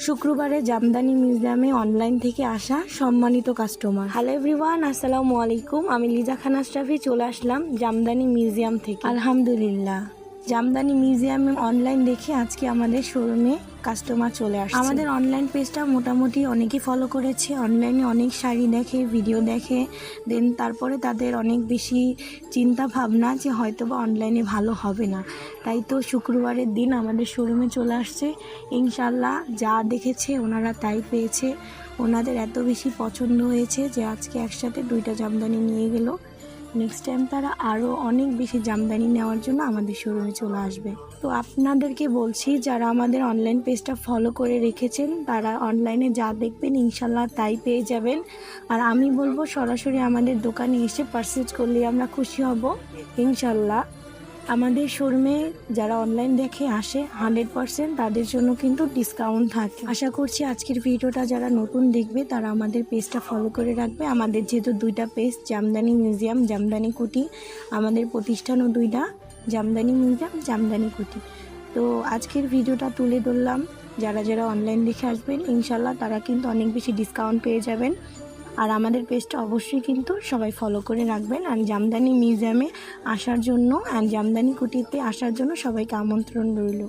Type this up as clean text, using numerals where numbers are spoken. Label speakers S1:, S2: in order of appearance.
S1: শুক্রবারে জামদানি মিউজিয়ামে অনলাইন থেকে আসা সম্মানিত কাস্টমার। হ্যালো এভরিওয়ান, আসসালামু আলাইকুম। আমি লিজা খান আশরাফি চলে আসলাম জামদানি মিউজিয়াম থেকে। আলহামদুলিল্লাহ, জামদানি মিউজিয়ামে অনলাইন দেখে আজকে আমাদের শোরুমে কাস্টমার চলে আসছে। আমাদের অনলাইন পেজটা মোটামুটি অনেকেই ফলো করেছে। অনলাইনে অনেক শাড়ি দেখে, ভিডিও দেখে, দেন তারপরে তাদের অনেক বেশি চিন্তা ভাবনা যে হয়তোবা অনলাইনে ভালো হবে না। তাই তো শুক্রবারের দিন আমাদের শোরুমে চলে আসছে। ইনশাল্লাহ যা দেখেছে ওনারা তাই পেয়েছে। ওনাদের এত বেশি পছন্দ হয়েছে যে আজকে একসাথে 2টা জামদানি নিয়ে গেল। নেক্সট টাইম তারা আরও অনেক বেশি জামদানি নেওয়ার জন্য আমাদের শোরুমে চলে আসবে। তো আপনাদেরকে বলছি, যারা আমাদের অনলাইন পেজটা ফলো করে রেখেছেন তারা অনলাইনে যা দেখবেন ইনশাল্লাহ তাই পেয়ে যাবেন। আর আমি বলবো সরাসরি আমাদের দোকানে এসে পারচেজ করলে আমরা খুশি হব ইনশাল্লাহ। আমাদের শোরুমে যারা অনলাইন দেখে আসে 100% তাদের জন্য কিন্তু ডিসকাউন্ট থাকে। আশা করছি আজকের ভিডিওটা যারা নতুন দেখবে তারা আমাদের পেজটা ফলো করে রাখবে। আমাদের যেহেতু 2টা পেজ, জামদানি মিউজিয়াম, জামদানি কুটি, আমাদের প্রতিষ্ঠানও 2টা, জামদানি মিউজিয়াম, জামদানি কুটি। তো আজকের ভিডিওটা তুলে ধরলাম। যারা যারা অনলাইন দেখে আসবেন ইনশাল্লাহ তারা কিন্তু অনেক বেশি ডিসকাউন্ট পেয়ে যাবেন। আর আমাদের পেজটা অবশ্যই কিন্তু সবাই ফলো করে রাখবেন। আর জামদানি মিউজিয়ামে আসার জন্য আর জামদানি কুটিতে আসার জন্য সবাইকে আমন্ত্রণ রইল।